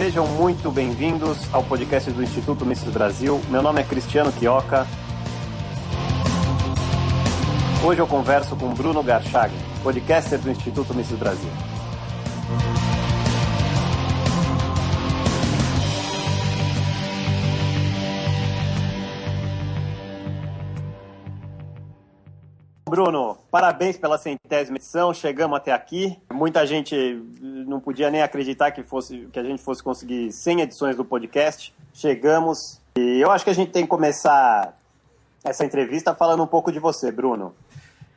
Sejam muito bem-vindos ao podcast do Instituto Mises Brasil. Meu nome é Cristiano Quioca. Hoje eu converso com Bruno Garchagen, podcaster do Instituto Mises Brasil. Bruno, parabéns pela 100ª edição, chegamos até aqui. Muita gente não podia nem acreditar que a gente fosse conseguir 100 edições do podcast. Chegamos e eu acho que a gente tem que começar essa entrevista falando um pouco de você, Bruno.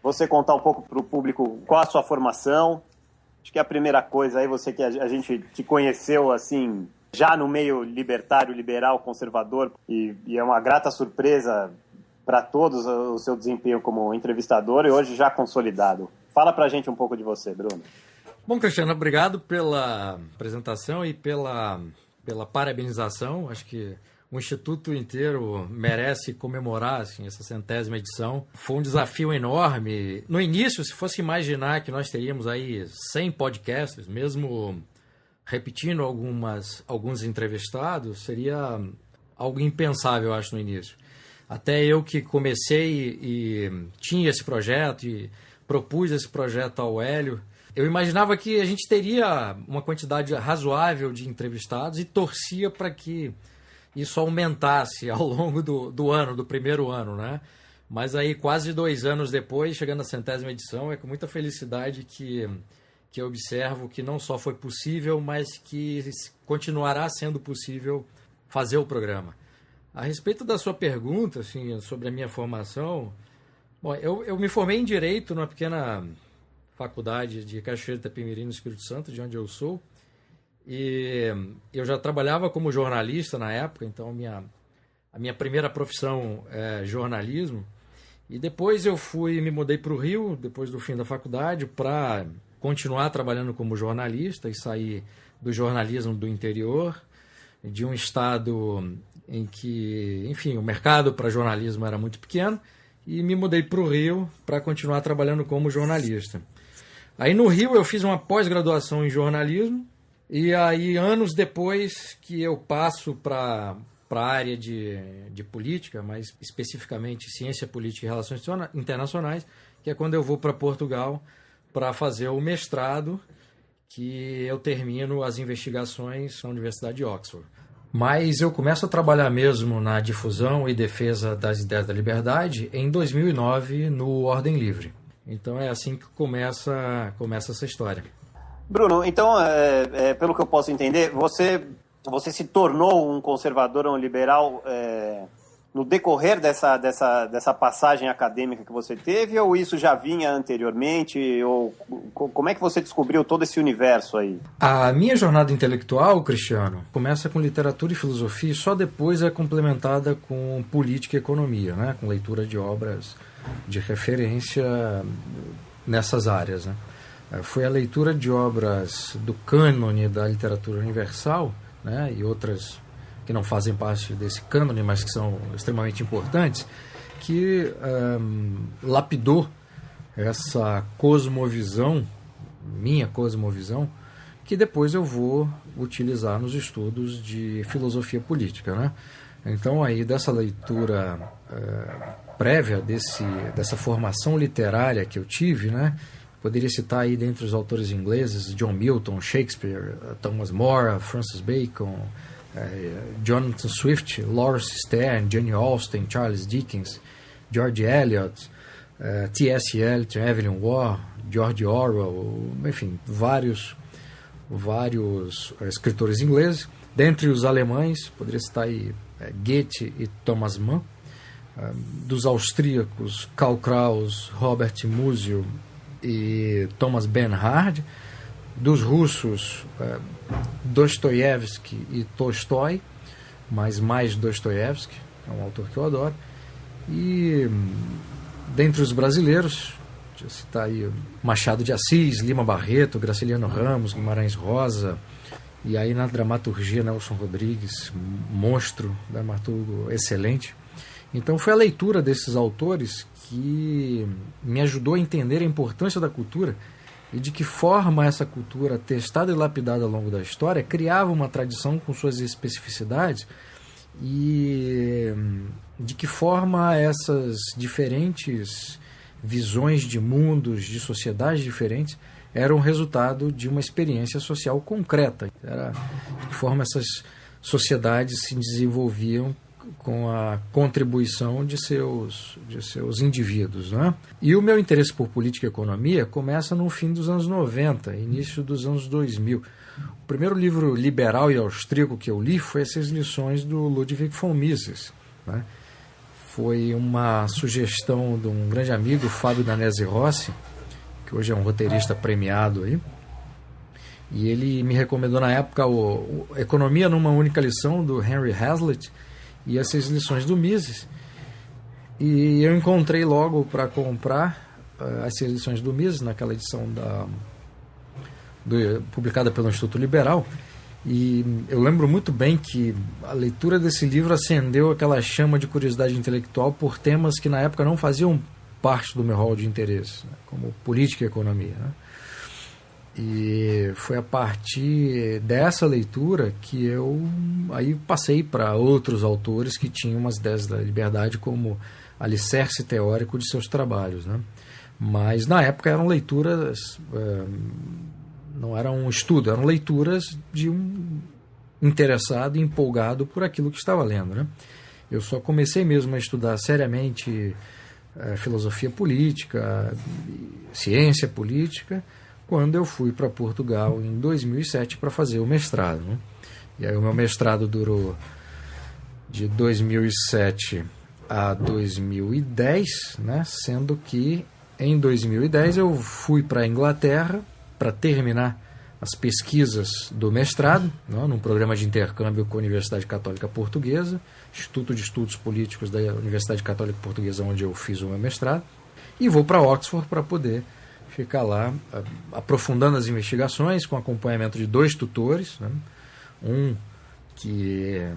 Você contar um pouco para o público qual a sua formação. Acho que é a primeira coisa aí, você que a gente te conheceu assim, já no meio libertário, liberal, conservador, e é uma grata surpresa para todos o seu desempenho como entrevistador e hoje já consolidado. Fala para a gente um pouco de você, Bruno. Bom, Cristiano, obrigado pela apresentação e pela parabenização. Acho que o Instituto inteiro merece comemorar assim, essa 100ª edição. Foi um desafio enorme. No início, se fosse imaginar que nós teríamos aí 100 podcasts, mesmo repetindo alguns entrevistados, seria algo impensável, eu acho, no início. Até eu que comecei e tinha esse projeto e propus esse projeto ao Hélio, eu imaginava que a gente teria uma quantidade razoável de entrevistados e torcia para que isso aumentasse ao longo do primeiro ano, né? Mas aí, quase 2 anos depois, chegando à 100ª edição, é com muita felicidade que eu observo que não só foi possível, mas que continuará sendo possível fazer o programa. A respeito da sua pergunta, assim, sobre a minha formação, bom, eu me formei em Direito numa pequena faculdade de Cachoeira de Itapemirim, no Espírito Santo, de onde eu sou, e eu já trabalhava como jornalista na época, então a minha primeira profissão é jornalismo, e depois me mudei para o Rio, depois do fim da faculdade, para continuar trabalhando como jornalista e sair do jornalismo do interior, de um estado em que, enfim, o mercado para jornalismo era muito pequeno, e me mudei para o Rio para continuar trabalhando como jornalista. Aí no Rio eu fiz uma pós-graduação em jornalismo, e aí anos depois que eu passo para a área de política, mais especificamente ciência política e relações internacionais, que é quando eu vou para Portugal para fazer o mestrado, que eu termino as investigações na Universidade de Oxford. Mas eu começo a trabalhar mesmo na difusão e defesa das ideias da liberdade em 2009 no Ordem Livre. Então é assim que começa essa história. Bruno, então, pelo que eu posso entender, você se tornou um conservador ou um liberal no decorrer dessa passagem acadêmica que você teve, ou isso já vinha anteriormente? Ou como é que você descobriu todo esse universo aí? A minha jornada intelectual, Cristiano, começa com literatura e filosofia e só depois é complementada com política e economia, né? Com leitura de obras de referência nessas áreas, né? Foi a leitura de obras do cânone da literatura universal, né? E outras que não fazem parte desse cânone, mas que são extremamente importantes, que lapidou essa cosmovisão, minha cosmovisão, que depois eu vou utilizar nos estudos de filosofia política, né? Então, aí, dessa leitura prévia, dessa formação literária que eu tive, né? Poderia citar aí, dentre os autores ingleses, John Milton, Shakespeare, Thomas More, Francis Bacon, Jonathan Swift, Lawrence Stern, Jane Austen, Charles Dickens, George Eliot, T.S. Eliot, Evelyn Waugh, George Orwell, enfim, vários escritores ingleses. Dentre os alemães, poderia citar aí Goethe e Thomas Mann. Dos austríacos, Karl Kraus, Robert Musil e Thomas Bernhard. Dos russos, Dostoiévski e Tolstói, mas mais Dostoiévski, é um autor que eu adoro. E dentre os brasileiros, deixa eu citar aí Machado de Assis, Lima Barreto, Graciliano Ramos, Guimarães Rosa, e aí na dramaturgia Nelson Rodrigues, monstro, dramaturgo excelente. Então foi a leitura desses autores que me ajudou a entender a importância da cultura e de que forma essa cultura, testada e lapidada ao longo da história, criava uma tradição com suas especificidades e de que forma essas diferentes visões de mundos, de sociedades diferentes, eram resultado de uma experiência social concreta. Era de que forma essas sociedades se desenvolviam com a contribuição de seus indivíduos, né? E o meu interesse por política e economia começa no fim dos anos 90, início dos anos 2000. O primeiro livro liberal e austríaco que eu li foi Essas Lições do Ludwig von Mises, né? Foi uma sugestão de um grande amigo, Fábio Danesi Rossi, que hoje é um roteirista premiado aí, e ele me recomendou na época o Economia numa Única Lição, do Henry Hazlitt, e Essas Lições do Mises, e eu encontrei logo para comprar Essas Lições do Mises, naquela edição publicada pelo Instituto Liberal, e eu lembro muito bem que a leitura desse livro acendeu aquela chama de curiosidade intelectual por temas que na época não faziam parte do meu rol de interesse, né, como política e economia, né? E foi a partir dessa leitura que eu aí passei para outros autores que tinham umas ideias da liberdade como alicerce teórico de seus trabalhos, né? Mas na época eram leituras, não eram um estudo, eram leituras de um interessado e empolgado por aquilo que estava lendo, né? Eu só comecei mesmo a estudar seriamente filosofia política, ciência política, quando eu fui para Portugal em 2007 para fazer o mestrado, né? E aí o meu mestrado durou de 2007 a 2010, né? Sendo que em 2010 eu fui para a Inglaterra para terminar as pesquisas do mestrado, né? Num programa de intercâmbio com a Universidade Católica Portuguesa, Instituto de Estudos Políticos da Universidade Católica Portuguesa, onde eu fiz o meu mestrado, e vou para Oxford para poder ficar lá aprofundando as investigações com acompanhamento de 2 tutores, né? Um que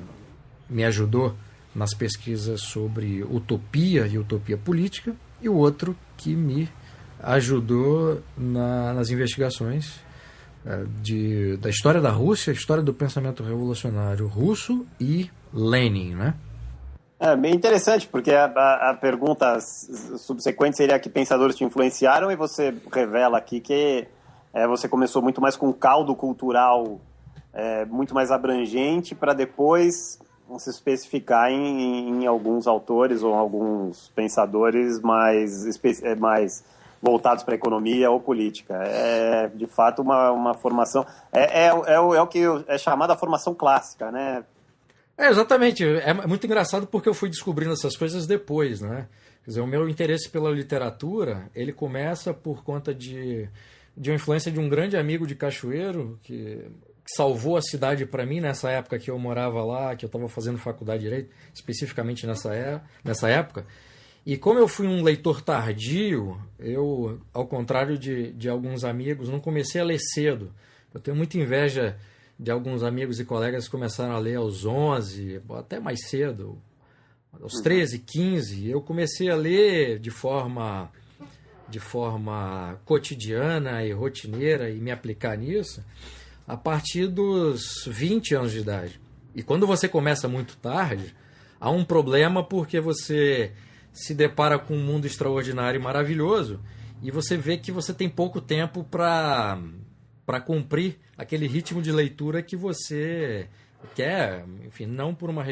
me ajudou nas pesquisas sobre utopia e utopia política, e o outro que me ajudou nas investigações da história da Rússia, história do pensamento revolucionário russo e Lenin, né? É bem interessante, porque a pergunta subsequente seria que pensadores te influenciaram, e você revela aqui que você começou muito mais com um caldo cultural muito mais abrangente para depois se especificar em alguns autores ou alguns pensadores mais voltados para a economia ou política. É, de fato, uma formação... É o que é chamada formação clássica, né? Exatamente. É muito engraçado porque eu fui descobrindo essas coisas depois, né? Quer dizer, o meu interesse pela literatura, ele começa por conta de uma influência de um grande amigo de Cachoeiro, que salvou a cidade para mim nessa época que eu morava lá, que eu estava fazendo faculdade de Direito, especificamente nessa época. E como eu fui um leitor tardio, eu, ao contrário de alguns amigos, não comecei a ler cedo. Eu tenho muita inveja de alguns amigos e colegas que começaram a ler aos 11, até mais cedo, aos 13, 15. Eu comecei a ler de forma cotidiana e rotineira e me aplicar nisso a partir dos 20 anos de idade. E quando você começa muito tarde, há um problema porque você se depara com um mundo extraordinário e maravilhoso e você vê que você tem pouco tempo para cumprir aquele ritmo de leitura que você quer, enfim, não por uma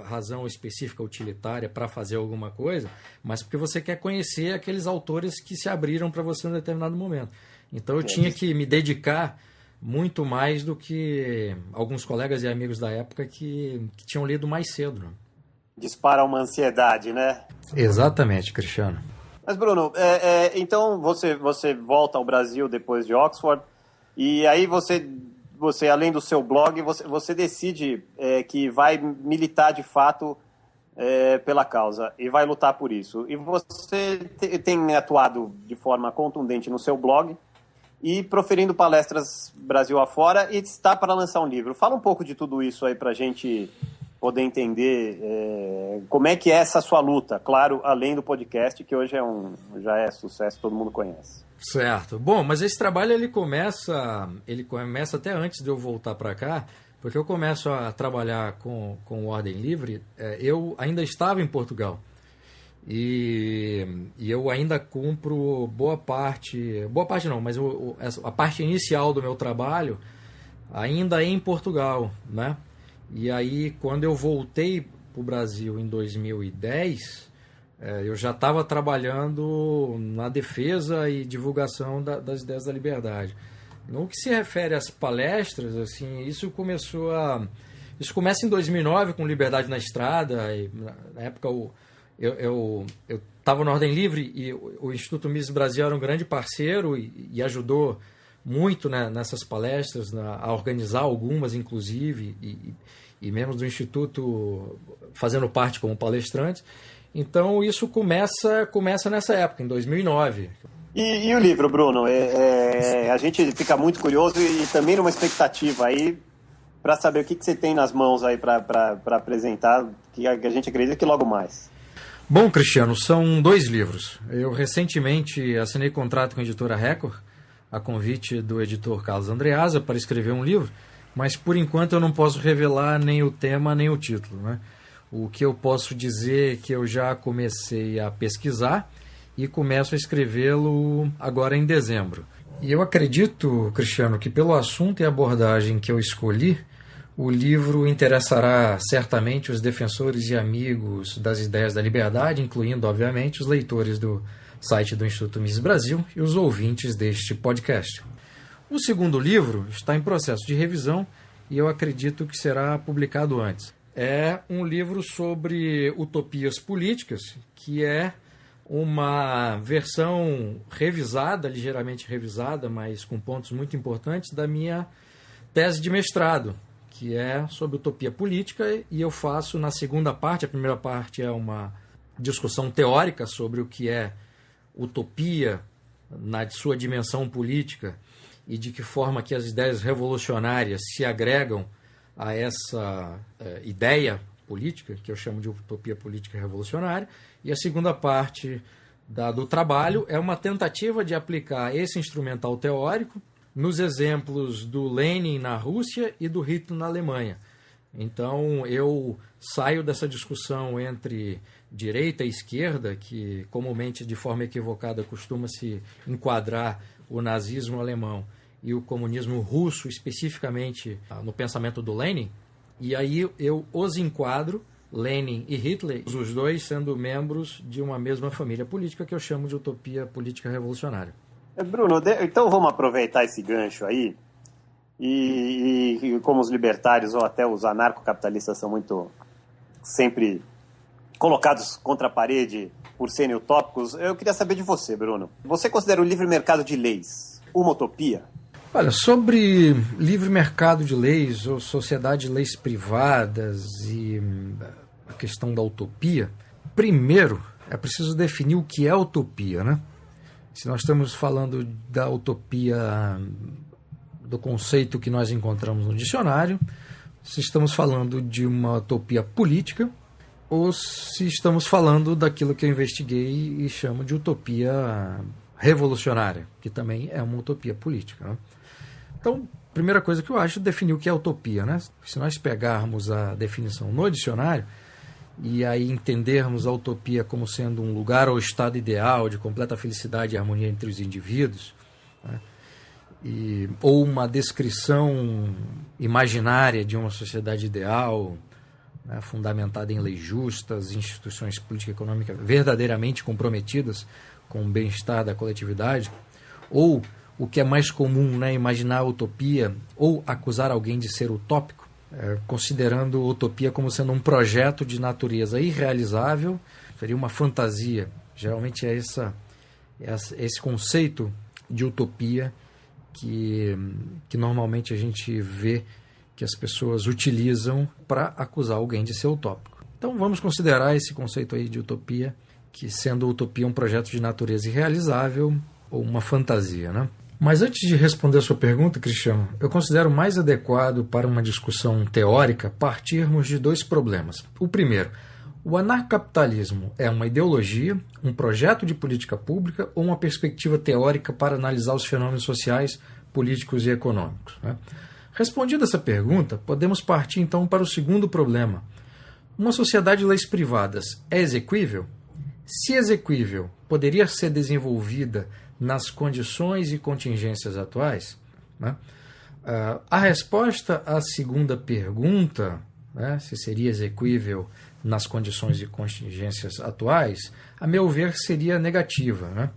razão específica utilitária para fazer alguma coisa, mas porque você quer conhecer aqueles autores que se abriram para você em um determinado momento. Então eu tinha que me dedicar muito mais do que alguns colegas e amigos da época que tinham lido mais cedo, né? Dispara uma ansiedade, né? Exatamente, Cristiano. Mas, Bruno, então você volta ao Brasil depois de Oxford, e aí você além do seu blog, você decide que vai militar de fato pela causa e vai lutar por isso. E você tem atuado de forma contundente no seu blog e proferindo palestras Brasil afora, e está para lançar um livro. Fala um pouco de tudo isso aí para a gente poder entender como é que é essa sua luta, claro, além do podcast, que hoje já é sucesso, todo mundo conhece. Certo. Bom, mas esse trabalho ele começa até antes de eu voltar para cá, porque eu começo a trabalhar com o Ordem Livre, eu ainda estava em Portugal. E eu ainda cumpro boa parte não, mas a parte inicial do meu trabalho ainda em Portugal, né? E aí, quando eu voltei para o Brasil em 2010, eu já estava trabalhando na defesa e divulgação das ideias da liberdade. No que se refere às palestras, assim, isso começa em 2009 com Liberdade na Estrada. E, na época eu estava na Ordem Livre e o Instituto Mises Brasil era um grande parceiro e ajudou muito, né, nessas palestras, a organizar algumas, inclusive, e membros do Instituto fazendo parte como palestrantes. Então, isso começa nessa época, em 2009. E o livro, Bruno? A gente fica muito curioso e também numa expectativa aí para saber o que você tem nas mãos aí para apresentar, que a gente acredita que logo mais. Bom, Cristiano, são 2 livros. Eu recentemente assinei contrato com a editora Record, a convite do editor Carlos Andreasa, para escrever um livro, mas por enquanto eu não posso revelar nem o tema nem o título, né? O que eu posso dizer é que eu já comecei a pesquisar e começo a escrevê-lo agora em dezembro. E eu acredito, Cristiano, que pelo assunto e abordagem que eu escolhi, o livro interessará certamente os defensores e amigos das ideias da liberdade, incluindo, obviamente, os leitores do site do Instituto Mises Brasil e os ouvintes deste podcast. O segundo livro está em processo de revisão e eu acredito que será publicado antes. É um livro sobre utopias políticas, que é uma versão revisada, ligeiramente revisada, mas com pontos muito importantes, da minha tese de mestrado, que é sobre utopia política, e eu faço na segunda parte. A primeira parte é uma discussão teórica sobre o que é utopia na sua dimensão política e de que forma que as ideias revolucionárias se agregam a essa ideia política, que eu chamo de utopia política revolucionária. E a segunda parte do trabalho é uma tentativa de aplicar esse instrumental teórico nos exemplos do Lenin na Rússia e do Hitler na Alemanha. Então, eu saio dessa discussão entre direita e esquerda, que comumente, de forma equivocada, costuma-se enquadrar o nazismo alemão e o comunismo russo, especificamente no pensamento do Lenin, e aí eu os enquadro, Lenin e Hitler, os dois sendo membros de uma mesma família política, que eu chamo de utopia política revolucionária. Bruno, então vamos aproveitar esse gancho aí, e como os libertários ou até os anarcocapitalistas são muito sempre colocados contra a parede por serem utópicos, eu queria saber de você, Bruno. Você considera o livre mercado de leis uma utopia? Olha, sobre livre mercado de leis ou sociedade de leis privadas e a questão da utopia, primeiro é preciso definir o que é utopia, né? Se nós estamos falando da utopia, do conceito que nós encontramos no dicionário, se estamos falando de uma utopia política, ou se estamos falando daquilo que eu investiguei e chamo de utopia revolucionária, que também é uma utopia política, né? Então, primeira coisa que eu acho é definir o que é utopia, né? Se nós pegarmos a definição no dicionário e aí entendermos a utopia como sendo um lugar ou estado ideal de completa felicidade e harmonia entre os indivíduos, né? Ou uma descrição imaginária de uma sociedade ideal, né, fundamentada em leis justas, instituições políticas e econômicas verdadeiramente comprometidas com o bem-estar da coletividade, ou o que é mais comum, né, imaginar a utopia ou acusar alguém de ser utópico, considerando a utopia como sendo um projeto de natureza irrealizável, seria uma fantasia. Geralmente é esse conceito de utopia que normalmente a gente vê que as pessoas utilizam para acusar alguém de ser utópico. Então vamos considerar esse conceito aí de utopia, que sendo utopia um projeto de natureza irrealizável ou uma fantasia, né? Mas antes de responder a sua pergunta, Cristiano, eu considero mais adequado para uma discussão teórica partirmos de dois problemas. O primeiro, o anarcocapitalismo é uma ideologia, um projeto de política pública ou uma perspectiva teórica para analisar os fenômenos sociais, políticos e econômicos, né? Respondida essa pergunta, podemos partir então para o segundo problema. Uma sociedade de leis privadas é exequível? Se exequível, poderia ser desenvolvida nas condições e contingências atuais? Né? A resposta à segunda pergunta, né, se seria exequível nas condições e contingências atuais, a meu ver seria negativa, né?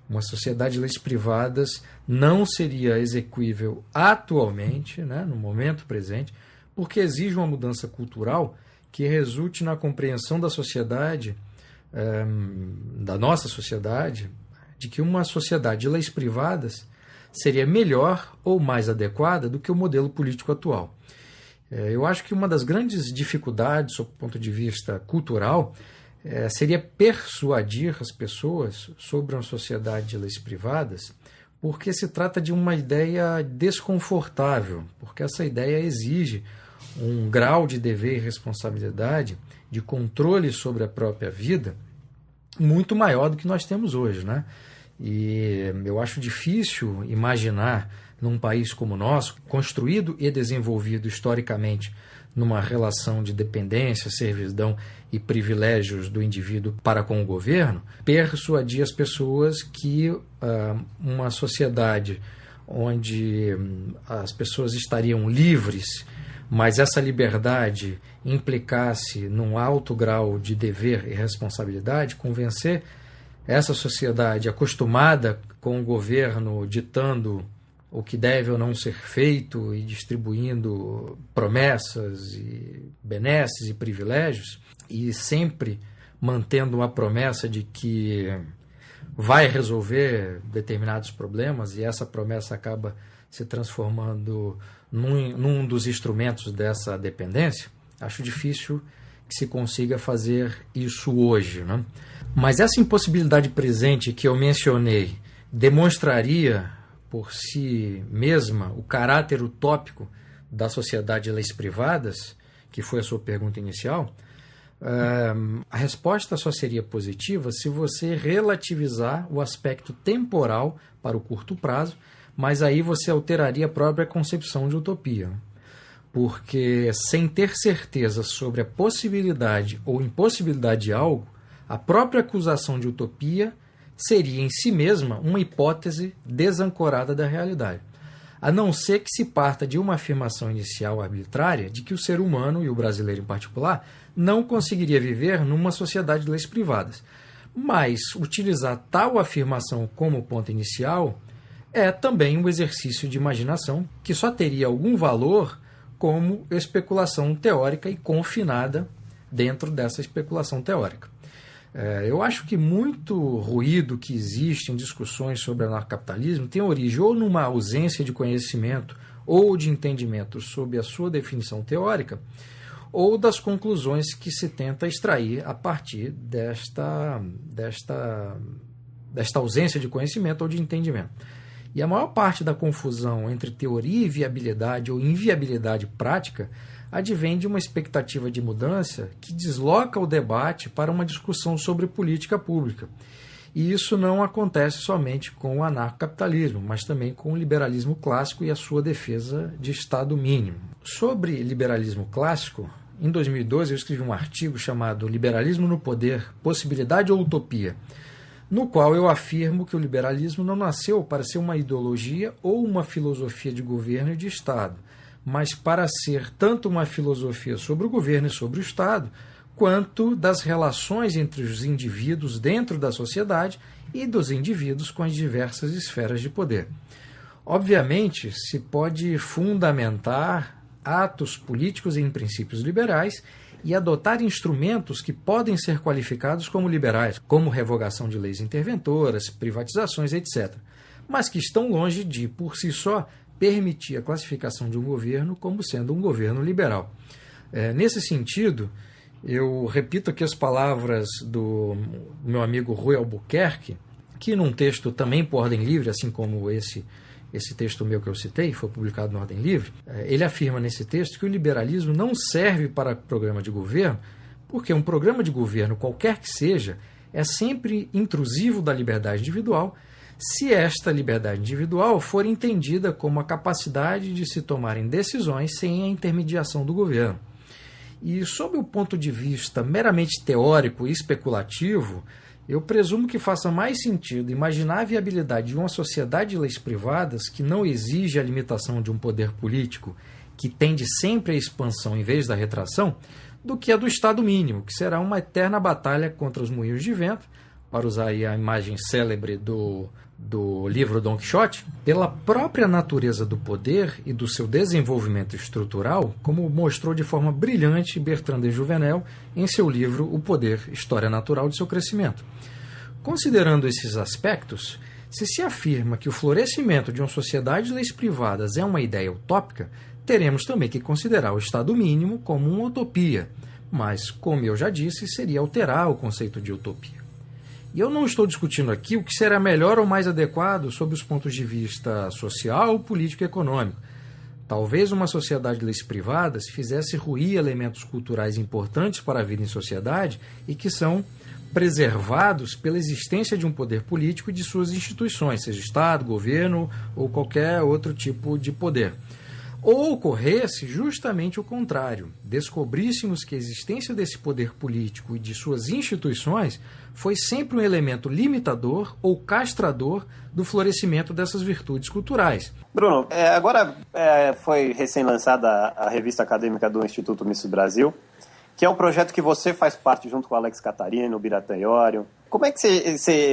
Uma sociedade de leis privadas não seria exequível atualmente, né, no momento presente, porque exige uma mudança cultural que resulte na compreensão da sociedade, da nossa sociedade, de que uma sociedade de leis privadas seria melhor ou mais adequada do que o modelo político atual. Eu acho que uma das grandes dificuldades, do ponto de vista cultural, seria persuadir as pessoas sobre uma sociedade de leis privadas, porque se trata de uma ideia desconfortável, porque essa ideia exige um grau de dever e responsabilidade, de controle sobre a própria vida, muito maior do que nós temos hoje, né? E eu acho difícil imaginar num país como o nosso, construído e desenvolvido historicamente numa relação de dependência, servidão e privilégios do indivíduo para com o governo, persuadir as pessoas que uma sociedade onde as pessoas estariam livres, mas essa liberdade implicasse num alto grau de dever e responsabilidade, convencer essa sociedade acostumada com o governo ditando o que deve ou não ser feito e distribuindo promessas e benesses e privilégios, e sempre mantendo uma promessa de que vai resolver determinados problemas, e essa promessa acaba se transformando num dos instrumentos dessa dependência, acho difícil que se consiga fazer isso hoje, né? Mas essa impossibilidade presente que eu mencionei demonstraria por si mesma o caráter utópico da sociedade de leis privadas, que foi a sua pergunta inicial. A resposta só seria positiva se você relativizar o aspecto temporal para o curto prazo, mas aí você alteraria a própria concepção de utopia. Porque sem ter certeza sobre a possibilidade ou impossibilidade de algo, a própria acusação de utopia seria em si mesma uma hipótese desancorada da realidade, a não ser que se parta de uma afirmação inicial arbitrária de que o ser humano, e o brasileiro em particular, não conseguiria viver numa sociedade de leis privadas. Mas utilizar tal afirmação como ponto inicial é também um exercício de imaginação que só teria algum valor como especulação teórica e confinada dentro dessa especulação teórica. Eu acho que muito ruído que existe em discussões sobre anarcocapitalismo tem origem ou numa ausência de conhecimento ou de entendimento sobre a sua definição teórica, ou das conclusões que se tenta extrair a partir desta ausência de conhecimento ou de entendimento. E a maior parte da confusão entre teoria e viabilidade ou inviabilidade prática advém de uma expectativa de mudança que desloca o debate para uma discussão sobre política pública. E isso não acontece somente com o anarcocapitalismo, mas também com o liberalismo clássico e a sua defesa de Estado mínimo. Sobre liberalismo clássico, em 2012 eu escrevi um artigo chamado Liberalismo no Poder, Possibilidade ou Utopia?, no qual eu afirmo que o liberalismo não nasceu para ser uma ideologia ou uma filosofia de governo e de Estado, mas para ser tanto uma filosofia sobre o governo e sobre o Estado, quanto das relações entre os indivíduos dentro da sociedade e dos indivíduos com as diversas esferas de poder. Obviamente, se pode fundamentar atos políticos em princípios liberais e adotar instrumentos que podem ser qualificados como liberais, como revogação de leis interventoras, privatizações, etc., mas que estão longe de, por si só, permitir a classificação de um governo como sendo um governo liberal. Nesse sentido, eu repito aqui as palavras do meu amigo Rui Albuquerque, que num texto também por ordem livre, assim como esse esse texto meu que eu citei, foi publicado no Ordem Livre, ele afirma nesse texto que o liberalismo não serve para programa de governo, porque um programa de governo, qualquer que seja, é sempre intrusivo da liberdade individual, se esta liberdade individual for entendida como a capacidade de se tomarem decisões sem a intermediação do governo. E, sob o ponto de vista meramente teórico e especulativo, eu presumo que faça mais sentido imaginar a viabilidade de uma sociedade de leis privadas que não exige a limitação de um poder político, que tende sempre à expansão em vez da retração, do que a do Estado mínimo, que será uma eterna batalha contra os moinhos de vento, para usar aí a imagem célebre do livro Dom Quixote, pela própria natureza do poder e do seu desenvolvimento estrutural, como mostrou de forma brilhante Bertrand de Jouvenel em seu livro O Poder, História Natural de seu Crescimento. Considerando esses aspectos, se afirma que o florescimento de uma sociedade de leis privadas é uma ideia utópica, teremos também que considerar o Estado mínimo como uma utopia, mas, como eu já disse, seria alterar o conceito de utopia. E eu não estou discutindo aqui o que será melhor ou mais adequado sob os pontos de vista social, político e econômico. Talvez uma sociedade de leis privadas fizesse ruir elementos culturais importantes para a vida em sociedade e que são preservados pela existência de um poder político e de suas instituições, seja Estado, governo ou qualquer outro tipo de poder. Ou ocorresse justamente o contrário, descobríssemos que a existência desse poder político e de suas instituições foi sempre um elemento limitador ou castrador do florescimento dessas virtudes culturais. Bruno, agora foi recém-lançada a revista acadêmica do Instituto Mises Brasil, que é um projeto que você faz parte junto com o Alex Catarino, o Biratã Iorio. Como é que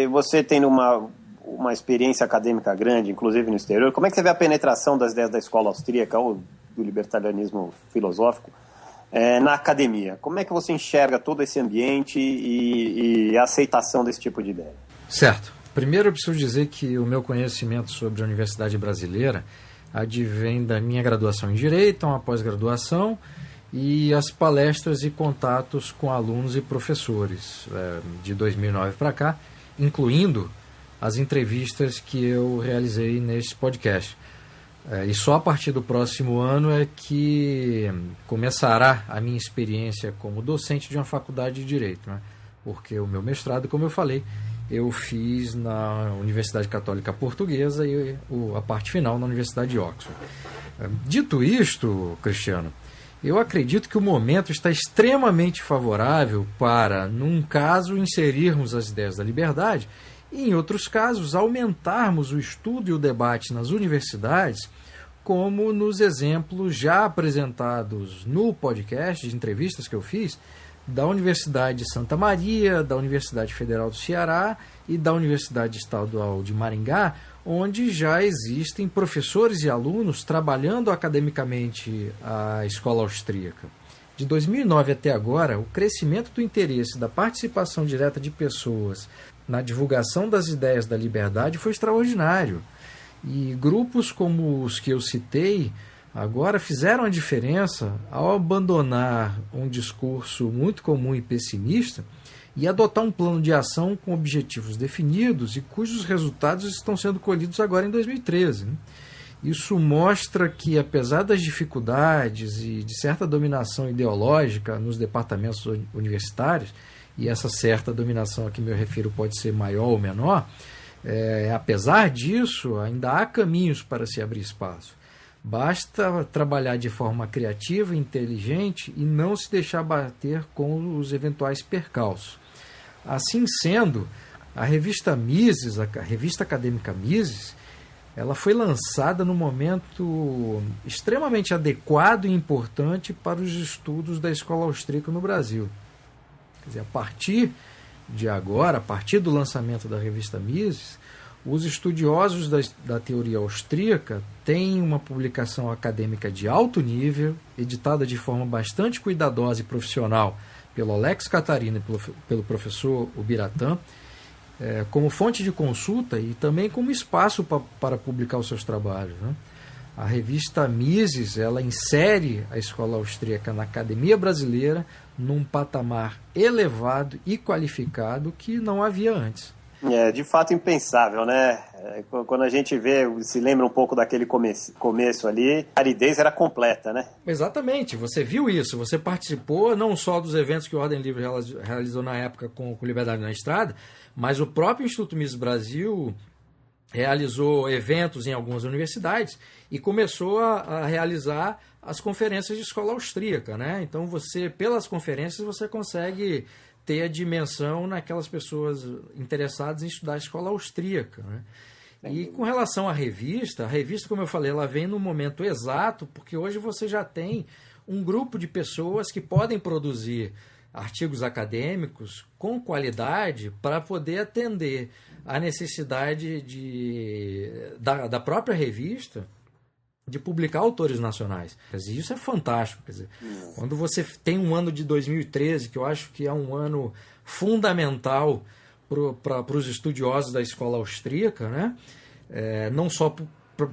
você tem uma experiência acadêmica grande, inclusive no exterior, como é que você vê a penetração das ideias da escola austríaca ou do libertarianismo filosófico na academia? Como é que você enxerga todo esse ambiente e a aceitação desse tipo de ideia? Certo. Primeiro eu preciso dizer que o meu conhecimento sobre a Universidade Brasileira advém da minha graduação em Direito, uma pós-graduação e as palestras e contatos com alunos e professores de 2009 para cá, incluindo as entrevistas que eu realizei nesse podcast. E só a partir do próximo ano é que começará a minha experiência como docente de uma faculdade de Direito, né? Porque o meu mestrado, como eu falei, eu fiz na Universidade Católica Portuguesa e a parte final na Universidade de Oxford. Dito isto, Cristiano, eu acredito que o momento está extremamente favorável para, num caso, inserirmos as ideias da liberdade e, em outros casos, aumentarmos o estudo e o debate nas universidades, como nos exemplos já apresentados no podcast de entrevistas que eu fiz, da Universidade de Santa Maria, da Universidade Federal do Ceará e da Universidade Estadual de Maringá, onde já existem professores e alunos trabalhando academicamente a escola austríaca. De 2009 até agora, o crescimento do interesse da participação direta de pessoas na divulgação das ideias da liberdade foi extraordinário. E grupos como os que eu citei agora fizeram a diferença ao abandonar um discurso muito comum e pessimista e adotar um plano de ação com objetivos definidos e cujos resultados estão sendo colhidos agora em 2013. Isso mostra que, apesar das dificuldades e de certa dominação ideológica nos departamentos universitários, e essa certa dominação a que me refiro pode ser maior ou menor, apesar disso, ainda há caminhos para se abrir espaço. Basta trabalhar de forma criativa e inteligente e não se deixar bater com os eventuais percalços. Assim sendo, a revista Mises, a revista acadêmica Mises, ela foi lançada num momento extremamente adequado e importante para os estudos da escola austríaca no Brasil. Quer dizer, a partir de agora, a partir do lançamento da revista Mises, os estudiosos da teoria austríaca têm uma publicação acadêmica de alto nível, editada de forma bastante cuidadosa e profissional pelo Alex Catarino e pelo professor Biratã, como fonte de consulta e também como espaço para publicar os seus trabalhos, né? A revista Mises, ela insere a escola austríaca na academia brasileira num patamar elevado e qualificado que não havia antes. É de fato impensável, né? Quando a gente se lembra um pouco daquele começo ali, a aridez era completa, né? Exatamente, você viu isso, você participou não só dos eventos que o Ordem Livre realizou na época com Liberdade na Estrada, mas o próprio Instituto Mises Brasil realizou eventos em algumas universidades e começou a realizar as conferências de escola austríaca, né? Então, pelas conferências, você consegue ter a dimensão naquelas pessoas interessadas em estudar a escola austríaca, né? E com relação à revista, como eu falei, ela vem no momento exato, porque hoje você já tem um grupo de pessoas que podem produzir artigos acadêmicos com qualidade para poder atender a necessidade da própria revista de publicar autores nacionais. Quer dizer, isso é fantástico. Quer dizer, quando você tem um ano de 2013, que eu acho que é um ano fundamental para os estudiosos da escola austríaca, né? Não só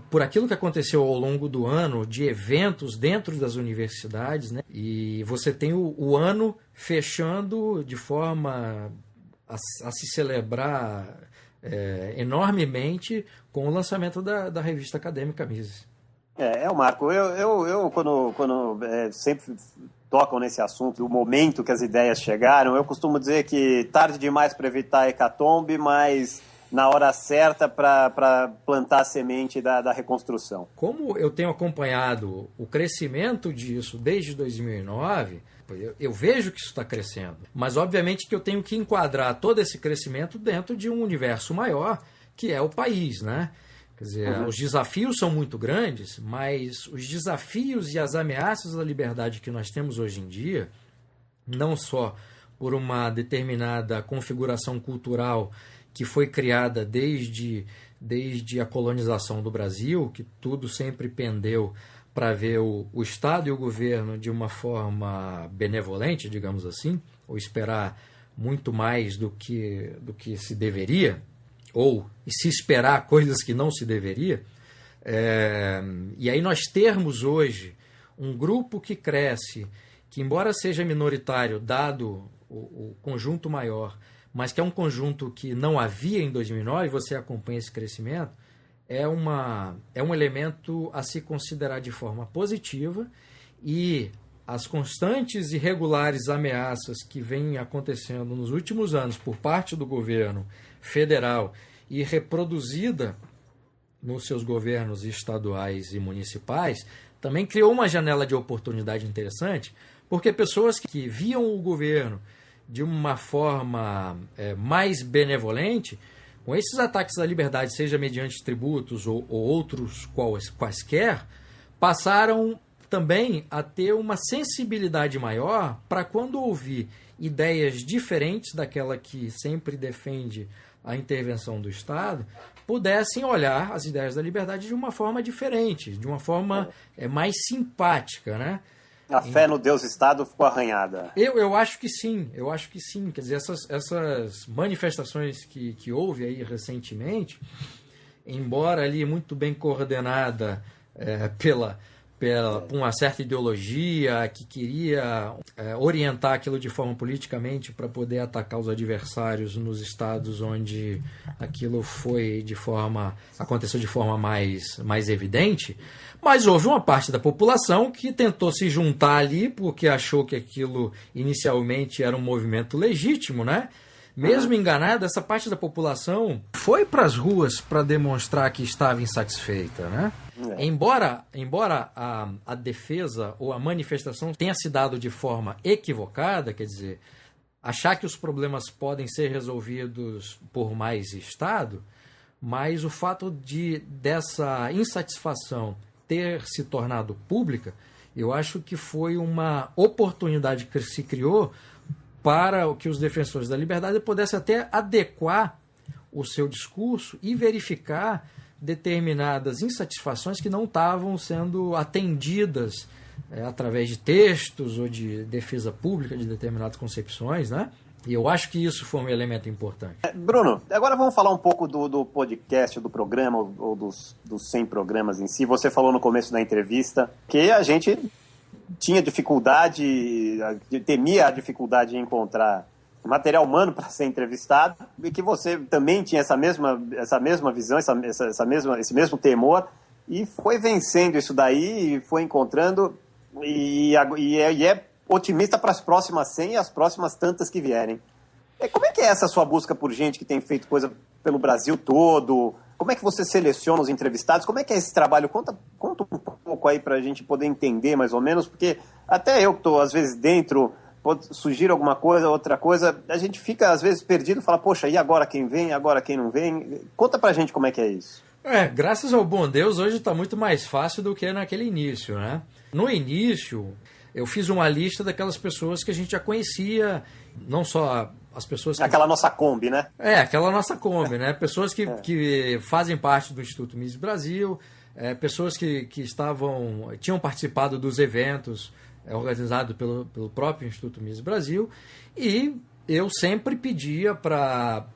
por aquilo que aconteceu ao longo do ano, de eventos dentro das universidades, né? E você tem o ano fechando de forma a se celebrar enormemente com o lançamento da revista acadêmica Mises. Marco, eu quando sempre tocam nesse assunto, do momento que as ideias chegaram, eu costumo dizer que tarde demais para evitar a hecatombe, mas na hora certa para plantar a semente da reconstrução. Como eu tenho acompanhado o crescimento disso desde 2009, eu vejo que isso está crescendo. Mas, obviamente, que eu tenho que enquadrar todo esse crescimento dentro de um universo maior, que é o país, né? Quer dizer, os desafios são muito grandes, mas os desafios e as ameaças à liberdade que nós temos hoje em dia, não só por uma determinada configuração cultural que foi criada desde a colonização do Brasil, que tudo sempre pendeu para ver o Estado e o governo de uma forma benevolente, digamos assim, ou esperar muito mais do que se deveria, ou se esperar coisas que não se deveria. E aí nós termos hoje um grupo que cresce, que embora seja minoritário, dado o conjunto maior, mas que é um conjunto que não havia em 2009, você acompanha esse crescimento, é um elemento a se considerar de forma positiva, e as constantes e regulares ameaças que vêm acontecendo nos últimos anos por parte do governo federal e reproduzida nos seus governos estaduais e municipais, também criou uma janela de oportunidade interessante, porque pessoas que viam o governo de uma forma mais benevolente, com esses ataques à liberdade, seja mediante tributos ou outros quaisquer, passaram também a ter uma sensibilidade maior para quando ouvir ideias diferentes daquela que sempre defende a intervenção do Estado, pudessem olhar as ideias da liberdade de uma forma diferente, de uma forma mais simpática, né? A fé no Deus-Estado ficou arranhada. Eu acho que sim, Quer dizer, essas manifestações que houve aí recentemente, embora ali muito bem coordenada por uma certa ideologia que queria orientar aquilo de forma politicamente para poder atacar os adversários nos estados onde aquilo aconteceu de forma mais evidente, mas houve uma parte da população que tentou se juntar ali porque achou que aquilo inicialmente era um movimento legítimo, né? Mesmo enganada, essa parte da população foi para as ruas para demonstrar que estava insatisfeita, né? Embora a defesa ou a manifestação tenha se dado de forma equivocada, quer dizer, achar que os problemas podem ser resolvidos por mais Estado, mas o fato dessa insatisfação ter se tornado pública, eu acho que foi uma oportunidade que se criou para que os defensores da liberdade pudessem até adequar o seu discurso e verificar determinadas insatisfações que não estavam sendo atendidas através de textos ou de defesa pública de determinadas concepções, né? E eu acho que isso foi um elemento importante. Bruno, agora vamos falar um pouco do podcast, do programa, ou dos 100 programas em si. Você falou no começo da entrevista que a gente tinha dificuldade, temia a dificuldade de encontrar material humano para ser entrevistado, e que você também tinha essa mesma visão, esse mesmo temor, e foi vencendo isso daí, e foi encontrando, e é otimista para as próximas 100 e as próximas tantas que vierem. Como é que é essa sua busca por gente que tem feito coisa pelo Brasil todo? Como é que você seleciona os entrevistados? Como é que é esse trabalho? Conta um pouco aí para a gente poder entender mais ou menos, porque até eu que estou às vezes dentro, pode surgir alguma coisa, outra coisa, a gente fica às vezes perdido, fala, poxa, e agora quem vem, agora quem não vem? Conta pra gente como é que é isso. Graças ao bom Deus, hoje está muito mais fácil do que naquele início, né? No início, eu fiz uma lista daquelas pessoas que a gente já conhecia, não só as pessoas que... Aquela nossa Kombi, né? Aquela nossa Kombi, né? Pessoas que fazem parte do Instituto Miss Brasil, pessoas que tinham participado dos eventos organizado pelo próprio Instituto Miss Brasil, e eu sempre pedia para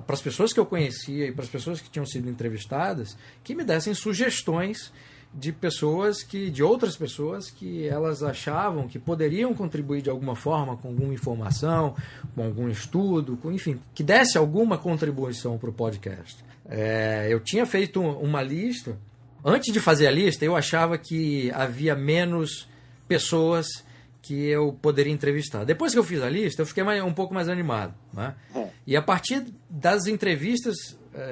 as pessoas que eu conhecia e para as pessoas que tinham sido entrevistadas que me dessem sugestões de outras pessoas que elas achavam que poderiam contribuir de alguma forma com alguma informação, com algum estudo, enfim, que desse alguma contribuição para o podcast. Eu tinha feito uma lista. Antes de fazer a lista, eu achava que havia menos pessoas que eu poderia entrevistar. Depois que eu fiz a lista, eu fiquei um pouco mais animado, né? E a partir das entrevistas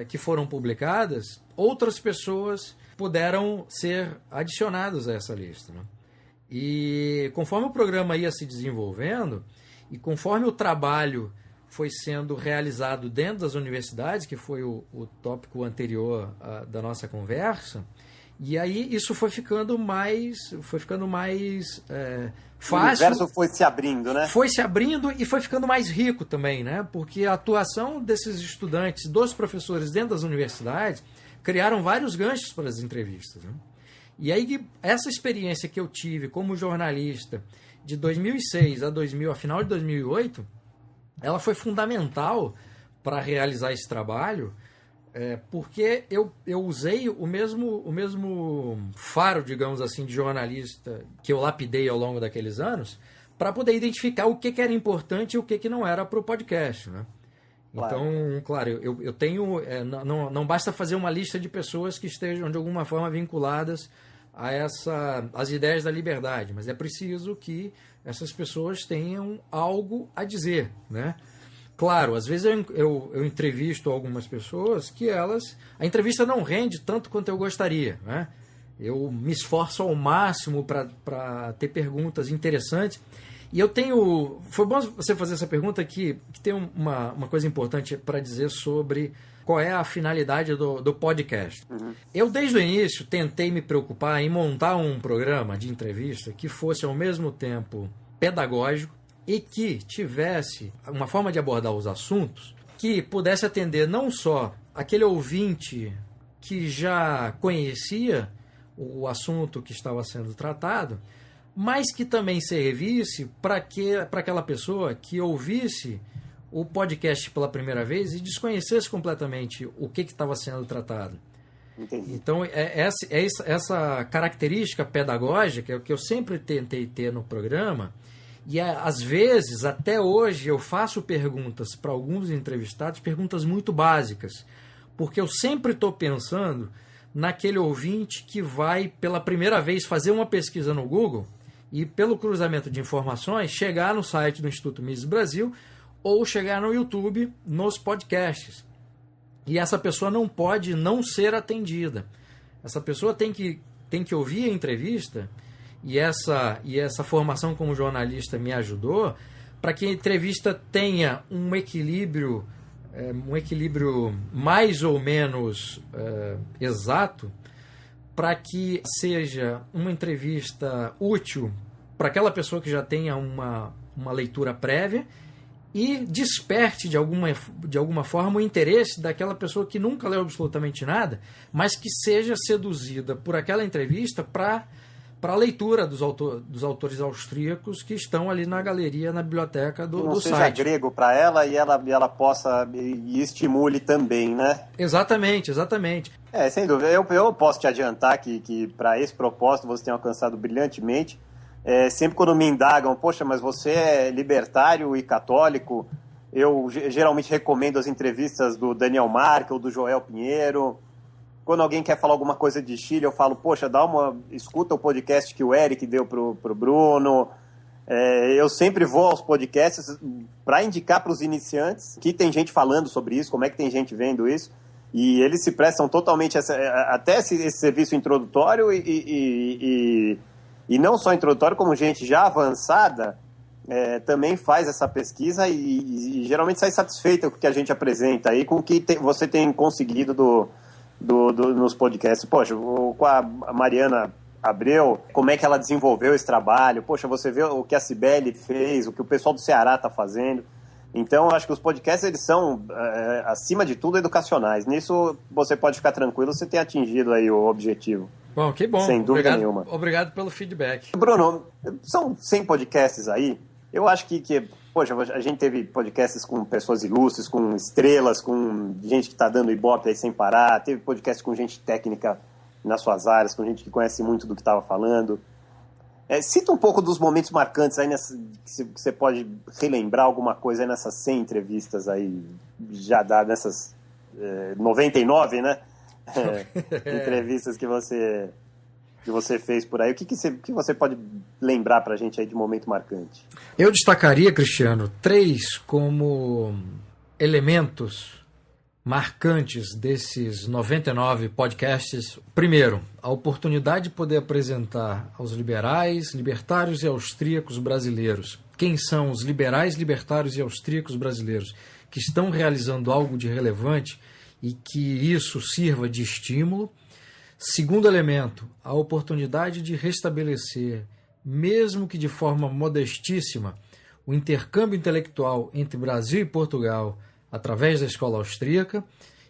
que foram publicadas, outras pessoas puderam ser adicionadas a essa lista, né? E conforme o programa ia se desenvolvendo e conforme o trabalho foi sendo realizado dentro das universidades, que foi o tópico anterior da nossa conversa, e aí isso foi ficando mais fácil. O universo foi se abrindo, né? Foi se abrindo e foi ficando mais rico também, né? Porque a atuação desses estudantes, dos professores dentro das universidades, criaram vários ganchos para as entrevistas, né? E aí essa experiência que eu tive como jornalista de 2006 a final de 2008, ela foi fundamental para realizar esse trabalho, porque eu usei o mesmo faro, digamos assim, de jornalista que eu lapidei ao longo daqueles anos para poder identificar o que era importante e o que não era para o podcast, né? Claro. Então, claro, eu tenho... não basta fazer uma lista de pessoas que estejam de alguma forma vinculadas às ideias da liberdade, mas é preciso que essas pessoas tenham algo a dizer, né? Claro, às vezes eu entrevisto algumas pessoas que a entrevista não rende tanto quanto eu gostaria, né? Eu me esforço ao máximo para ter perguntas interessantes. E foi bom você fazer essa pergunta que tem uma coisa importante para dizer sobre qual é a finalidade do podcast. Uhum. Eu, desde o início, tentei me preocupar em montar um programa de entrevista que fosse, ao mesmo tempo, pedagógico, e que tivesse uma forma de abordar os assuntos que pudesse atender não só aquele ouvinte que já conhecia o assunto que estava sendo tratado, mas que também servisse para aquela pessoa que ouvisse o podcast pela primeira vez e desconhecesse completamente o que estava sendo tratado. Entendi. Então, essa característica pedagógica é o que eu sempre tentei ter no programa. E às vezes, até hoje, eu faço perguntas para alguns entrevistados, perguntas muito básicas, porque eu sempre estou pensando naquele ouvinte que vai pela primeira vez fazer uma pesquisa no Google e, pelo cruzamento de informações, chegar no site do Instituto Miss Brasil ou chegar no YouTube nos podcasts. E essa pessoa não pode não ser atendida. Essa pessoa tem que ouvir a entrevista. E essa formação como jornalista me ajudou para que a entrevista tenha um equilíbrio mais ou menos exato, para que seja uma entrevista útil para aquela pessoa que já tenha uma leitura prévia e desperte de alguma forma o interesse daquela pessoa que nunca leu absolutamente nada, mas que seja seduzida por aquela entrevista para a leitura dos autores austríacos que estão ali na galeria, na biblioteca do site. Seja grego para ela e ela possa e estimule também, né? Exatamente. Sem dúvida. Eu posso te adiantar que para esse propósito você tem alcançado brilhantemente. Sempre quando me indagam, poxa, mas você é libertário e católico, Eu geralmente recomendo as entrevistas do Daniel Marque ou do Joel Pinheiro. Quando alguém quer falar alguma coisa de Chile, eu falo, poxa, escuta o podcast que o Eric deu pro Bruno. Eu sempre vou aos podcasts para indicar para os iniciantes que tem gente falando sobre isso, como é que tem gente vendo isso. E eles se prestam totalmente até esse serviço introdutório e não só introdutório, como gente já avançada também faz essa pesquisa e geralmente sai satisfeita com o que a gente apresenta aí, com o que você tem conseguido nos podcasts. Poxa, com a Mariana Abreu, como é que ela desenvolveu esse trabalho? Poxa, você vê o que a Cibele fez, o que o pessoal do Ceará está fazendo. Então, eu acho que os podcasts, eles são, acima de tudo, educacionais. Nisso, você pode ficar tranquilo, você tem atingido aí o objetivo. Bom, que bom. Sem dúvida nenhuma. Obrigado pelo feedback. Bruno, são 100 podcasts aí. Eu acho que poxa, a gente teve podcasts com pessoas ilustres, com estrelas, com gente que está dando ibope aí sem parar. Teve podcast com gente técnica nas suas áreas, com gente que conhece muito do que estava falando. Cita um pouco dos momentos marcantes aí, que você pode relembrar alguma coisa aí nessas 100 entrevistas aí, já dadas nessas 99, né? Entrevistas que você fez por aí. O que você pode lembrar pra gente aí de momento marcante? Eu destacaria, Cristiano, 3 como elementos marcantes desses 99 podcasts. Primeiro, a oportunidade de poder apresentar aos liberais, libertários e austríacos brasileiros quem são os liberais, libertários e austríacos brasileiros que estão realizando algo de relevante e que isso sirva de estímulo. Segundo elemento, a oportunidade de restabelecer, mesmo que de forma modestíssima, o intercâmbio intelectual entre Brasil e Portugal através da escola austríaca.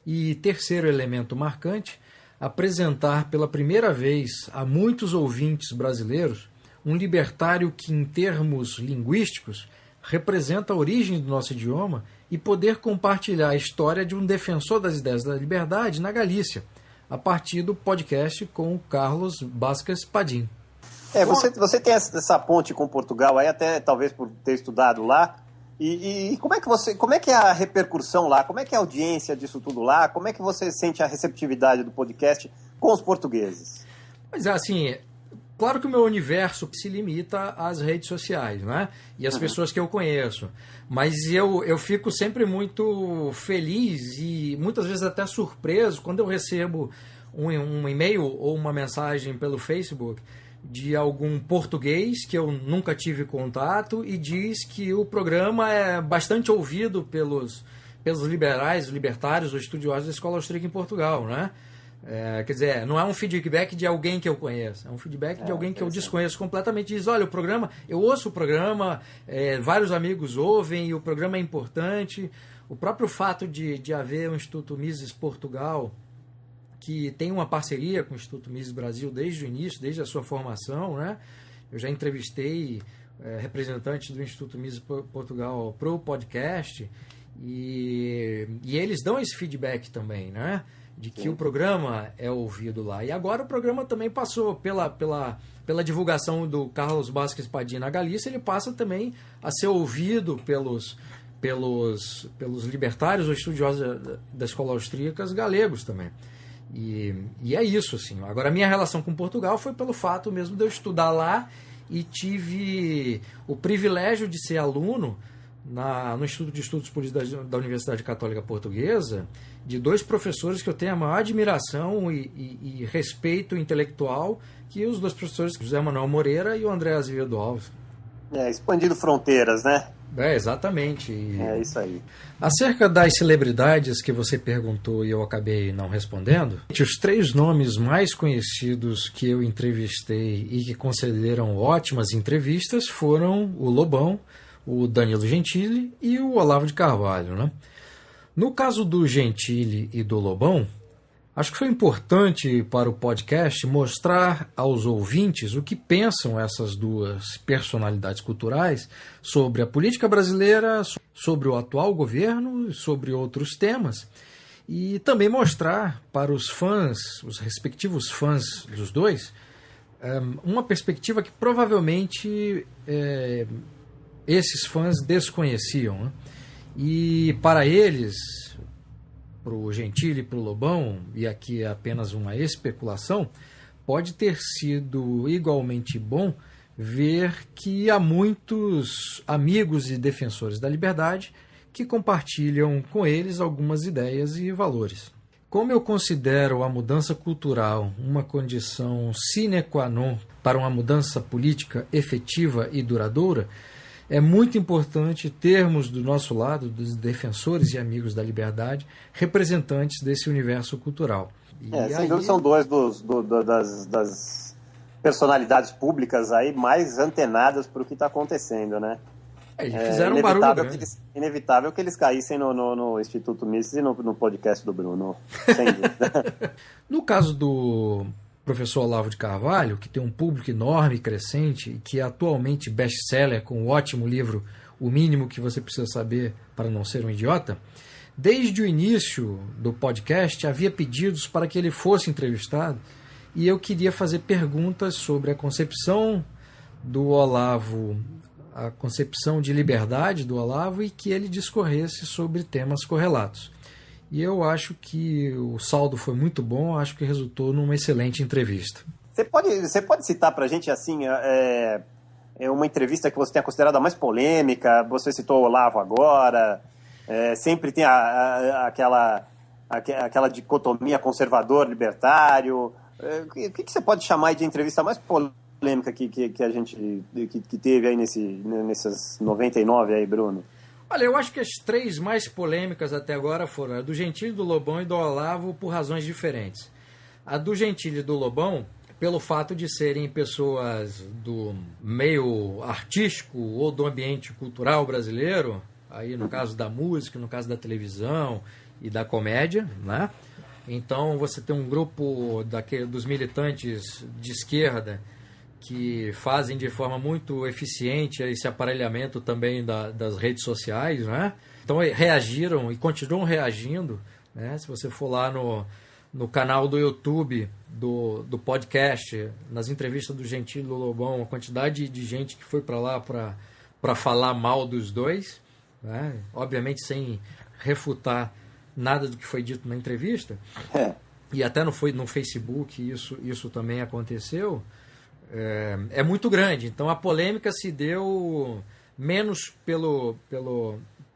E terceiro elemento marcante, apresentar pela primeira vez a muitos ouvintes brasileiros um libertário que, em termos linguísticos, representa a origem do nosso idioma e poder compartilhar a história de um defensor das ideias da liberdade na Galícia, a partir do podcast com o Carlos Basques Padim. Você tem essa ponte com Portugal aí, até talvez por ter estudado lá. E como é que é a repercussão lá? Como é que é a audiência disso tudo lá? Como é que você sente a receptividade do podcast com os portugueses? Mas assim, claro que o meu universo se limita às redes sociais, né? E às pessoas que eu conheço. Mas eu fico sempre muito feliz e muitas vezes até surpreso quando eu recebo um e-mail ou uma mensagem pelo Facebook de algum português que eu nunca tive contato e diz que o programa é bastante ouvido pelos liberais, libertários ou estudiosos da escola austríaca em Portugal, né? Quer dizer, não é um feedback de alguém que eu conheço, é um feedback de alguém que eu desconheço completamente. Diz, olha, eu ouço o programa, vários amigos ouvem e o programa é importante. O próprio fato de haver um Instituto Mises Portugal, que tem uma parceria com o Instituto Mises Brasil desde o início, desde a sua formação, né? Eu já entrevistei representantes do Instituto Mises Portugal para o podcast e eles dão esse feedback também, né? De que o programa é ouvido lá. E agora o programa também passou pela divulgação do Carlos Basques Padim na Galícia, ele passa também a ser ouvido pelos libertários ou estudiosos da escola austríaca galegos também. E é isso, assim. Agora, a minha relação com Portugal foi pelo fato mesmo de eu estudar lá e tive o privilégio de ser aluno no Instituto de Estudos Políticos da Universidade Católica Portuguesa de 2 professores que eu tenho a maior admiração e respeito intelectual, que os 2 professores, José Manuel Moreira e o André Azevedo Alves. Expandindo fronteiras, né? Exatamente. É isso aí. Acerca das celebridades que você perguntou e eu acabei não respondendo, os 3 nomes mais conhecidos que eu entrevistei e que concederam ótimas entrevistas foram o Lobão, o Danilo Gentili e o Olavo de Carvalho, né? No caso do Gentili e do Lobão, acho que foi importante para o podcast mostrar aos ouvintes o que pensam essas 2 personalidades culturais sobre a política brasileira, sobre o atual governo e sobre outros temas. E também mostrar para os fãs, os respectivos fãs dos 2, uma perspectiva que provavelmente esses fãs desconheciam, né? E para eles, para o Gentili e para o Lobão, e aqui é apenas uma especulação, pode ter sido igualmente bom ver que há muitos amigos e defensores da liberdade que compartilham com eles algumas ideias e valores. Como eu considero a mudança cultural uma condição sine qua non para uma mudança política efetiva e duradoura, é muito importante termos do nosso lado, dos defensores e amigos da liberdade, representantes desse universo cultural. Sem dúvida são dois das personalidades públicas aí mais antenadas para o que está acontecendo, né? Eles fizeram um barulho grande. Inevitável que eles caíssem no Instituto Mises e no podcast do Bruno, sem dúvida. No caso do professor Olavo de Carvalho, que tem um público enorme e crescente, e que é atualmente best-seller com o ótimo livro O Mínimo que Você Precisa Saber para Não Ser um Idiota, desde o início do podcast havia pedidos para que ele fosse entrevistado e eu queria fazer perguntas sobre a concepção do Olavo, a concepção de liberdade do Olavo, e que ele discorresse sobre temas correlatos. E eu acho que o saldo foi muito bom, acho que resultou numa excelente entrevista. Você pode citar para a gente assim, uma entrevista que você tenha considerado a mais polêmica? Você citou o Olavo agora, sempre tem aquela dicotomia conservador-libertário. O que você pode chamar de entrevista mais polêmica que a gente que teve aí nesses 99 aí, Bruno? Olha, eu acho que as três mais polêmicas até agora foram a do Gentili, do Lobão e do Olavo por razões diferentes. A do Gentili e do Lobão, pelo fato de serem pessoas do meio artístico ou do ambiente cultural brasileiro, aí no caso da música, no caso da televisão e da comédia, né? Então você tem um grupo dos militantes de esquerda que fazem de forma muito eficiente esse aparelhamento também das redes sociais, né? Então reagiram e continuam reagindo, né? Se você for lá no canal do YouTube do podcast, nas entrevistas do Gentili e do Lobão, a quantidade de gente que foi para lá para falar mal dos dois, né? Obviamente sem refutar nada do que foi dito na entrevista, e até no Facebook isso também aconteceu. É muito grande. Então a polêmica se deu menos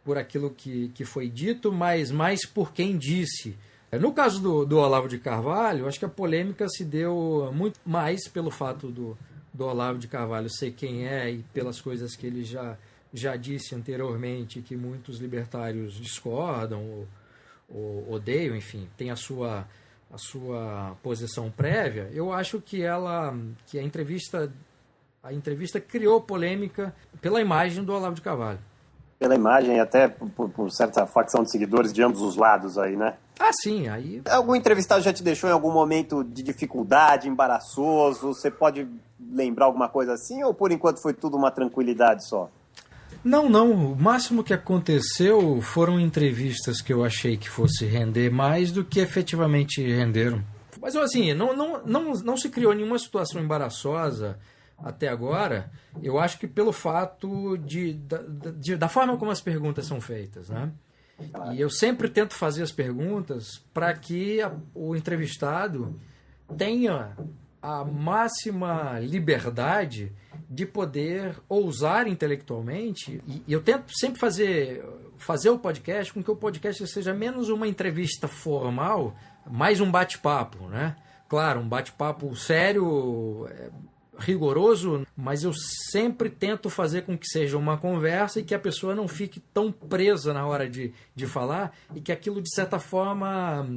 por aquilo que foi dito, mas mais por quem disse. No caso do Olavo de Carvalho, acho que a polêmica se deu muito mais pelo fato do Olavo de Carvalho ser quem é e pelas coisas que ele já disse anteriormente, que muitos libertários discordam ou odeiam, enfim, tem a sua posição prévia. Eu acho que a entrevista criou polêmica pela imagem do Olavo de Carvalho. Pela imagem, até por certa facção de seguidores de ambos os lados aí, né? Ah, sim, aí... Algum entrevistado já te deixou em algum momento de dificuldade, embaraçoso? Você pode lembrar alguma coisa assim, ou por enquanto foi tudo uma tranquilidade só? Não. O máximo que aconteceu foram entrevistas que eu achei que fosse render mais do que efetivamente renderam. Mas assim, não se criou nenhuma situação embaraçosa até agora. Eu acho que pelo fato da forma como as perguntas são feitas, né? E eu sempre tento fazer as perguntas para que o entrevistado tenha a máxima liberdade de poder ousar intelectualmente. E eu tento sempre fazer o podcast com que o podcast seja menos uma entrevista formal, mais um bate-papo, né? Claro, um bate-papo sério, rigoroso, mas eu sempre tento fazer com que seja uma conversa e que a pessoa não fique tão presa na hora de falar, e que aquilo, de certa forma,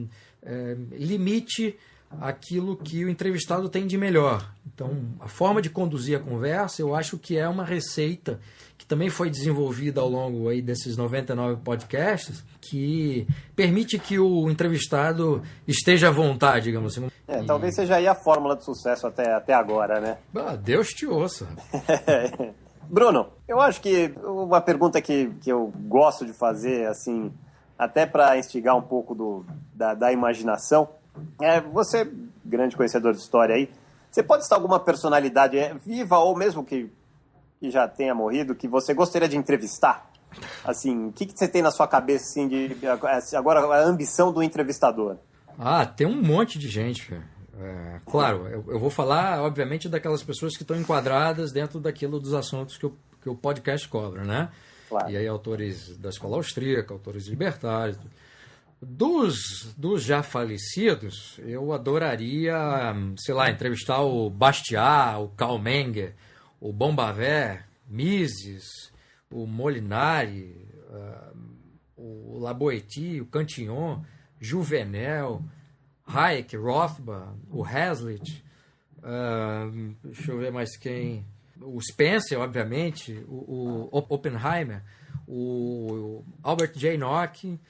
limite aquilo que o entrevistado tem de melhor. Então, a forma de conduzir a conversa, eu acho que é uma receita que também foi desenvolvida ao longo aí desses 99 podcasts, que permite que o entrevistado esteja à vontade, digamos assim. Talvez seja aí a fórmula do sucesso até agora, né? Deus te ouça. Bruno, eu acho que uma pergunta que eu gosto de fazer, assim, até para instigar um pouco da imaginação, você, grande conhecedor de história aí, você pode citar alguma personalidade viva ou mesmo que já tenha morrido, que você gostaria de entrevistar? Assim, o que você tem na sua cabeça, assim, agora a ambição do entrevistador? Tem um monte de gente, cara. Claro, eu vou falar, obviamente, daquelas pessoas que estão enquadradas dentro daquilo dos assuntos que o podcast cobra, né? Claro. E aí autores da escola austríaca, autores libertários. Dos já falecidos, eu adoraria, sei lá, entrevistar o Bastiat, o Karl Menger, o Bombaver, Mises, o Molinari, o Laboétie, o Cantillon, Juvenel, Hayek, Rothbard, o Hazlitt, deixa eu ver mais quem, o Spencer, obviamente, o Oppenheimer, o Albert J. Nock,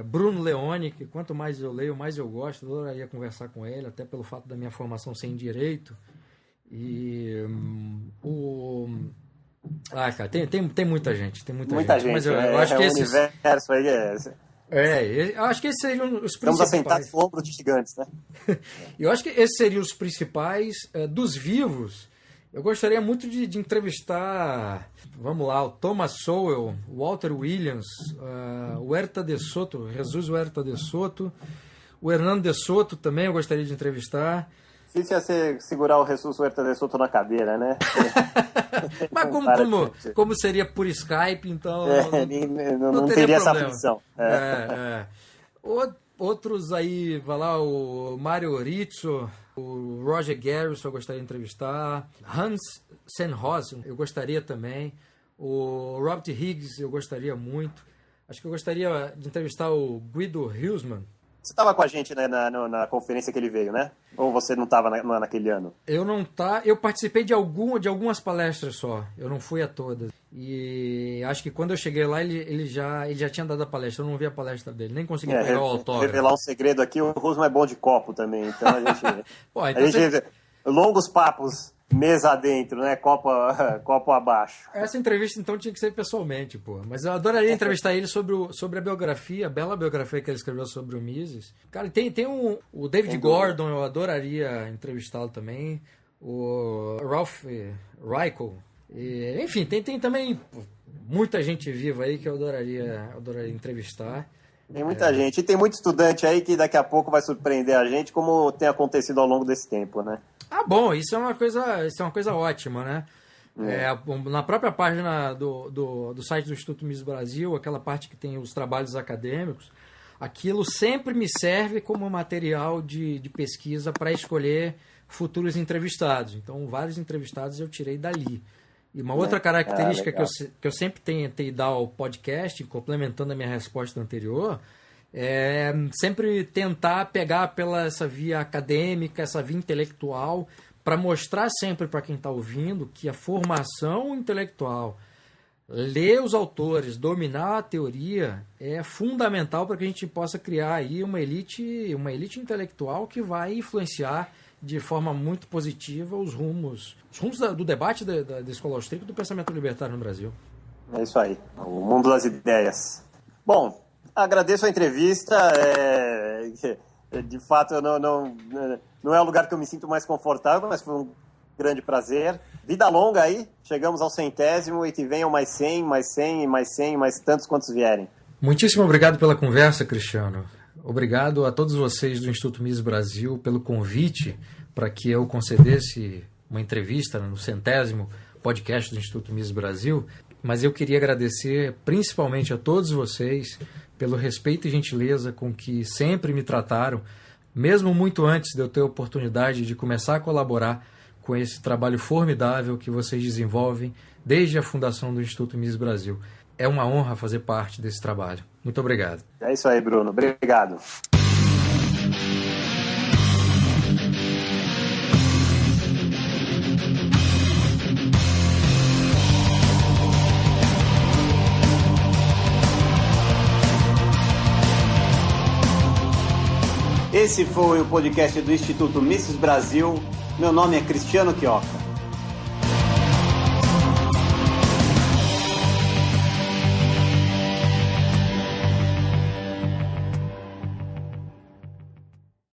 Bruno Leone, que quanto mais eu leio, mais eu gosto, eu adoraria conversar com ele, até pelo fato da minha formação ser em Direito. E cara, tem muita gente, muita gente, mas eu acho que esses... universo aí eu acho que esses seriam os principais. Estamos assentados no ombro de gigantes, né? Eu acho que esses seriam os principais. Dos vivos, eu gostaria muito de entrevistar, vamos lá, o Thomas Sowell, o Walter Williams, o Huerta de Soto, Jesus Huerta de Soto, o Hernando de Soto também eu gostaria de entrevistar. Difícil ia ser segurar o Jesus Huerta de Soto na cadeira, né? Mas como seria por Skype, então não teria essa função. Outros aí, vai lá, o Mario Rizzo, o Roger Garrison eu gostaria de entrevistar, Hans Sennhausen eu gostaria também, o Robert Higgs eu gostaria muito, acho que eu gostaria de entrevistar o Guido Hülsmann. Você estava com a gente, né, na conferência que ele veio, né? Ou você não estava naquele ano? Eu participei de algumas palestras só. Eu não fui a todas. E acho que quando eu cheguei lá, ele já tinha dado a palestra. Eu não vi a palestra dele, nem consegui pegar o autógrafo. Revelar um segredo aqui, o Hülsmann é bom de copo também. Então a gente... longos papos, mesa adentro, né? Copo abaixo. Essa entrevista, então, tinha que ser pessoalmente, pô. Mas eu adoraria entrevistar ele sobre a biografia, a bela biografia que ele escreveu sobre o Mises. Cara, tem o David Gordon, eu adoraria entrevistá-lo também. O Ralph Reichel. Enfim, tem também muita gente viva aí que eu adoraria entrevistar. Tem muita gente. E tem muito estudante aí que daqui a pouco vai surpreender a gente, como tem acontecido ao longo desse tempo, né? Bom, isso é uma coisa ótima, né? Na própria página do site do Instituto Mises Brasil, aquela parte que tem os trabalhos acadêmicos, aquilo sempre me serve como material de pesquisa para escolher futuros entrevistados. Então, vários entrevistados eu tirei dali. E uma outra característica que eu sempre tentei dar ao podcast, complementando a minha resposta anterior, é sempre tentar pegar essa via acadêmica, essa via intelectual, para mostrar sempre para quem está ouvindo que a formação intelectual, ler os autores, dominar a teoria, é fundamental para que a gente possa criar aí uma elite intelectual que vai influenciar de forma muito positiva os rumos do debate da escola austríaca e do pensamento libertário no Brasil. É isso aí, o mundo das ideias. Bom, agradeço a entrevista. De fato, não é o lugar que eu me sinto mais confortável, mas foi um grande prazer. Vida longa aí, chegamos ao 100º e que venham mais 100, mais 100, mais 100, mais tantos quantos vierem. Muitíssimo obrigado pela conversa, Cristiano. Obrigado a todos vocês do Instituto Mises Brasil pelo convite para que eu concedesse uma entrevista no 100º podcast do Instituto Mises Brasil. Mas eu queria agradecer principalmente a todos vocês pelo respeito e gentileza com que sempre me trataram, mesmo muito antes de eu ter a oportunidade de começar a colaborar com esse trabalho formidável que vocês desenvolvem desde a fundação do Instituto Mises Brasil. É uma honra fazer parte desse trabalho. Muito obrigado. É isso aí, Bruno. Obrigado. Esse foi o podcast do Instituto Mises Brasil. Meu nome é Cristiano Chioca.